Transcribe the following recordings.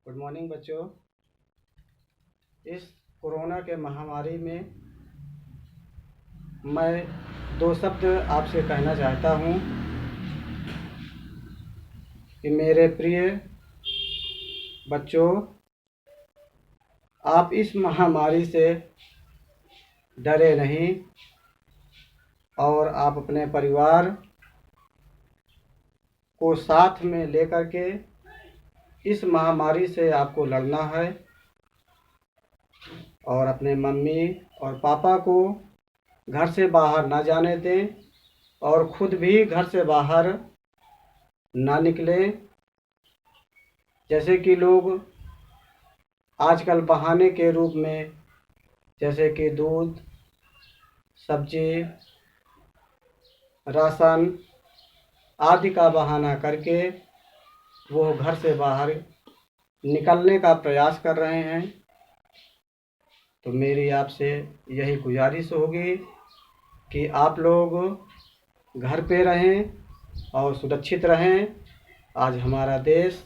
Good morning बच्चों। इस corona के महामारी में मैं दो शब्द आपसे कहना चाहता हूँ कि मेरे प्रिय बच्चों, आप इस महामारी से डरे नहीं और आप अपने परिवार को साथ में लेकर के इस महामारी से आपको लड़ना है और अपने मम्मी और पापा को घर से बाहर ना जाने दें और खुद भी घर से बाहर ना निकले। जैसे कि लोग आजकल बहाने के रूप में जैसे कि दूध, सब्जी, राशन आदि का बहाना करके वो घर से बाहर निकलने का प्रयास कर रहे हैं। तो मेरी आपसे यही गुजारिश होगी कि आप लोग घर पे रहें और सुरक्षित रहें। आज हमारा देश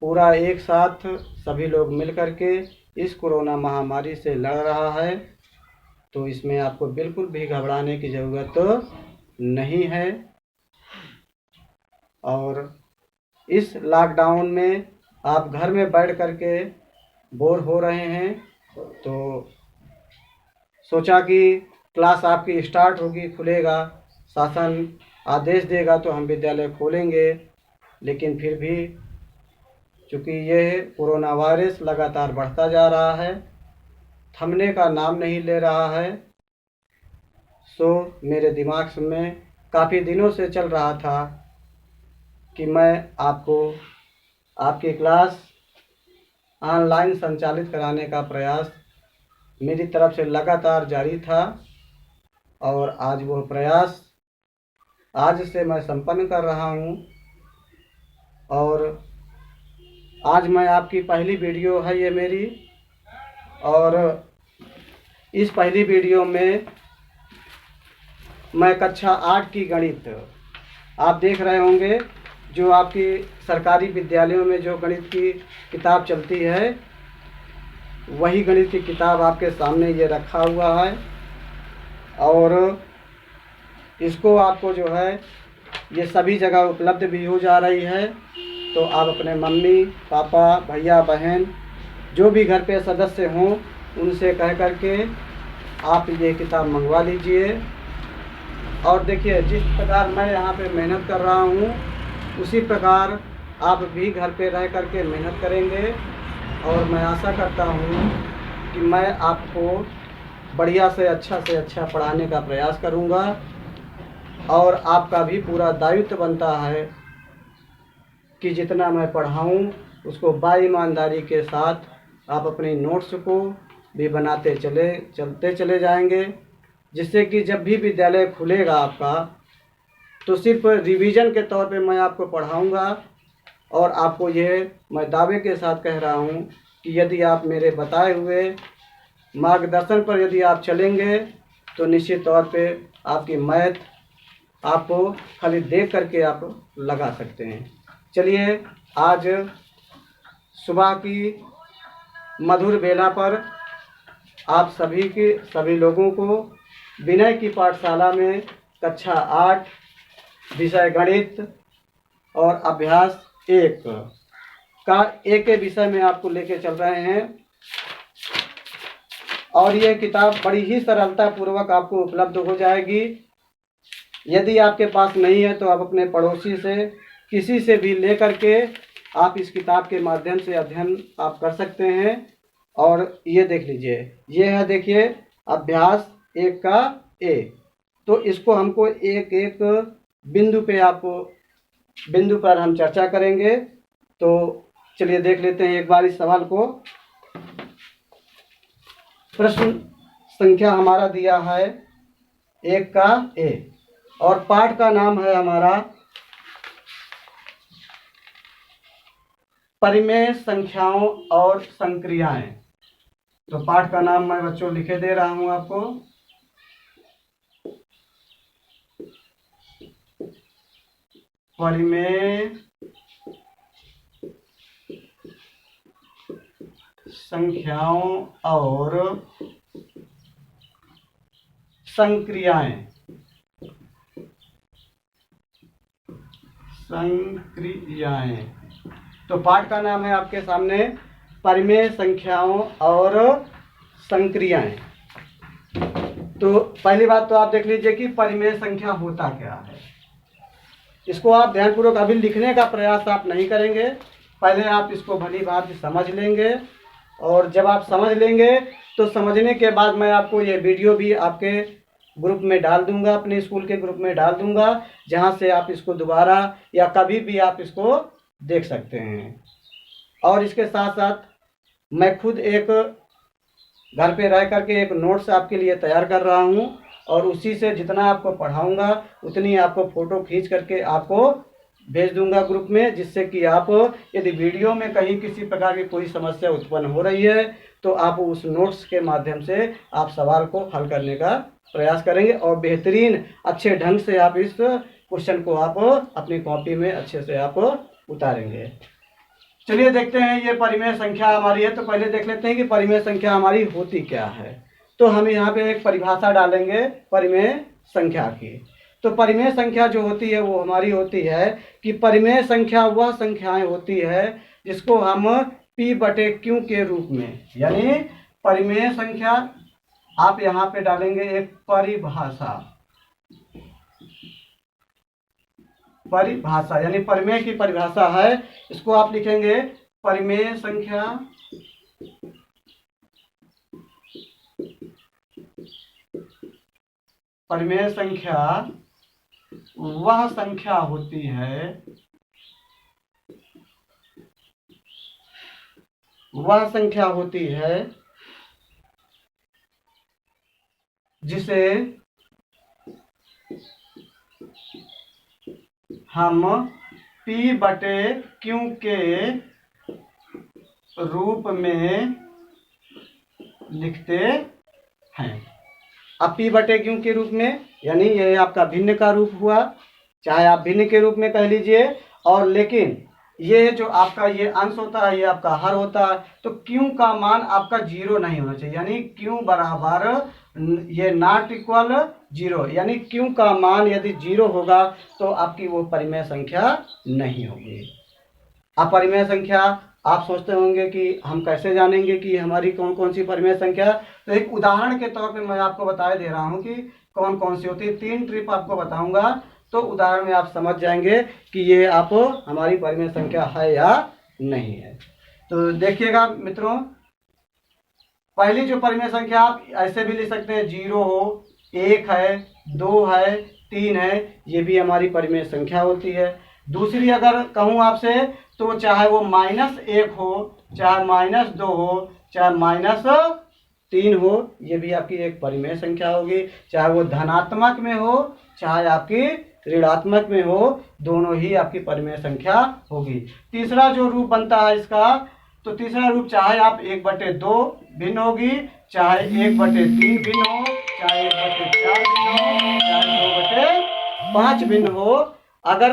पूरा एक साथ सभी लोग मिलकर के इस कोरोना महामारी से लड़ रहा है, तो इसमें आपको बिल्कुल भी घबराने की ज़रूरत नहीं है। और इस लॉकडाउन में आप घर में बैठ कर के बोर हो रहे हैं, तो सोचा कि क्लास आपकी स्टार्ट होगी, खुलेगा, शासन आदेश देगा तो हम विद्यालय खोलेंगे। लेकिन फिर भी चूँकि ये कोरोना वायरस लगातार बढ़ता जा रहा है, थमने का नाम नहीं ले रहा है, सो मेरे दिमाग में काफ़ी दिनों से चल रहा था कि मैं आपको आपकी क्लास ऑनलाइन संचालित कराने का प्रयास मेरी तरफ से लगातार जारी था और आज वो प्रयास आज से मैं संपन्न कर रहा हूँ। और आज मैं आपकी पहली वीडियो है ये मेरी, और इस पहली वीडियो में मैं कक्षा 8 की गणित आप देख रहे होंगे। जो आपकी सरकारी विद्यालयों में जो गणित की किताब चलती है, वही गणित की किताब आपके सामने ये रखा हुआ है। और इसको आपको जो है ये सभी जगह उपलब्ध भी हो जा रही है। तो आप अपने मम्मी पापा भैया बहन जो भी घर पे सदस्य हों उनसे कह कर के आप ये किताब मंगवा लीजिए। और देखिए, जिस प्रकार मैं यहाँ पे मेहनत कर रहा हूँ उसी प्रकार आप भी घर पे रह कर के मेहनत करेंगे। और मैं आशा करता हूँ कि मैं आपको बढ़िया से अच्छा पढ़ाने का प्रयास करूँगा। और आपका भी पूरा दायित्व बनता है कि जितना मैं पढ़ाऊँ उसको ईमानदारी के साथ आप अपनी नोट्स को भी बनाते चलते चले जाएंगे, जिससे कि जब भी विद्यालय खुलेगा आपका, तो सिर्फ रिवीजन के तौर पे मैं आपको पढ़ाऊँगा। और आपको ये मैं दावे के साथ कह रहा हूँ कि यदि आप मेरे बताए हुए मार्गदर्शन पर यदि आप चलेंगे तो निश्चित तौर पे आपकी मैथ आपको खाली देख करके आप लगा सकते हैं। चलिए, आज सुबह की मधुर बेला पर आप सभी लोगों को विनय की पाठशाला में कक्षा 8 विषय गणित और अभ्यास 1 का एक विषय में आपको लेके चल रहे हैं। और ये किताब बड़ी ही सरलता पूर्वक आपको उपलब्ध हो जाएगी। यदि आपके पास नहीं है तो आप अपने पड़ोसी से किसी से भी ले करके आप इस किताब के माध्यम से अध्ययन आप कर सकते हैं। और ये देख लीजिए, ये है, देखिए, अभ्यास 1 का ए। तो इसको हमको एक एक बिंदु पर हम चर्चा करेंगे। तो चलिए देख लेते हैं एक बार इस सवाल को। प्रश्न संख्या हमारा दिया है 1 का ए और पाठ का नाम है हमारा परिमेय संख्याओं और संक्रियाएं। तो पाठ का नाम मैं बच्चों लिखे दे रहा हूं आपको। परिमेय संख्याओं और संक्रियाएं। तो पाठ का नाम है आपके सामने परिमेय संख्याओं और संक्रियाएं। तो पहली बात तो आप देख लीजिए कि परिमेय संख्या होता क्या है। इसको आप ध्यानपूर्वक अभी लिखने का प्रयास आप नहीं करेंगे, पहले आप इसको भली भांति समझ लेंगे, और जब आप समझ लेंगे तो समझने के बाद मैं आपको ये वीडियो भी आपके ग्रुप में डाल दूंगा, अपने स्कूल के ग्रुप में डाल दूंगा, जहां से आप इसको दोबारा या कभी भी आप इसको देख सकते हैं। और इसके साथ साथ मैं खुद एक घर पे रह करके एक नोट्स आपके लिए तैयार कर रहा हूं, और उसी से जितना आपको पढ़ाऊंगा उतनी आपको फ़ोटो खींच करके आपको भेज दूंगा ग्रुप में, जिससे कि आप यदि वीडियो में कहीं किसी प्रकार की कोई समस्या उत्पन्न हो रही है तो आप उस नोट्स के माध्यम से आप सवाल को हल करने का प्रयास करेंगे, और बेहतरीन अच्छे ढंग से आप इस क्वेश्चन को आप अपनी कॉपी में अच्छे से आप उतारेंगे। चलिए देखते हैं ये परिमेय संख्या हमारी है, तो पहले देख लेते हैं कि परिमेय संख्या हमारी होती क्या है। तो हम यहाँ पे एक परिभाषा डालेंगे परिमेय संख्या की। तो परिमेय संख्या जो होती है वो हमारी होती है कि परिमेय संख्या वह संख्याएं होती है जिसको हम P/Q के रूप में, यानी परिमेय संख्या आप यहाँ पे डालेंगे एक परिभाषा यानी परिमेय की परिभाषा है, इसको आप लिखेंगे परिमेय संख्या वह संख्या होती है जिसे हम P/Q के रूप में लिखते हैं। अब P/Q के रूप में यानी ये आपका भिन्न का रूप हुआ, चाहे आप भिन्न के रूप में कह लीजिए, और लेकिन ये जो आपका ये अंश होता है ये आपका हर होता है, तो Q का मान आपका 0 नहीं होना चाहिए, यानी Q बराबर ये नॉट इक्वल 0, यानी Q का मान यदि 0 होगा तो आपकी वो परिमेय संख्या नहीं होगी। अब परिमेय संख्या आप सोचते होंगे कि हम कैसे जानेंगे कि हमारी कौन कौन सी परिमेय संख्या। तो एक उदाहरण के तौर पे मैं आपको बता दे रहा हूँ कि कौन कौन सी होती है। 3 ट्रिप आपको बताऊंगा, तो उदाहरण में आप समझ जाएंगे कि ये आप हमारी परिमेय संख्या है या नहीं है। तो देखिएगा मित्रों, पहली जो परिमेय संख्या आप ऐसे भी लिख सकते हैं, 0 हो, 1 है, 2 है, 3 है, ये भी हमारी परिमेय संख्या होती है। दूसरी अगर कहूँ आपसे तो चाहे वो -1 हो, चाहे -2 हो, चाहे -3 हो, ये भी आपकी एक परिमेय संख्या होगी। चाहे वो धनात्मक में हो चाहे आपकी ऋणात्मक में हो, दोनों ही आपकी परिमेय संख्या होगी। तीसरा जो रूप बनता है इसका, तो तीसरा रूप चाहे आप 1/2 भिन्न होगी, चाहे 1/3 भिन्न हो, चाहे 1/4 भिन्न हो, चाहे 2/5 भिन्न हो। अगर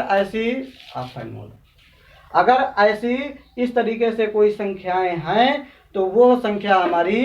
ऐसी इस तरीके से कोई संख्याएं हैं तो वो संख्या हमारी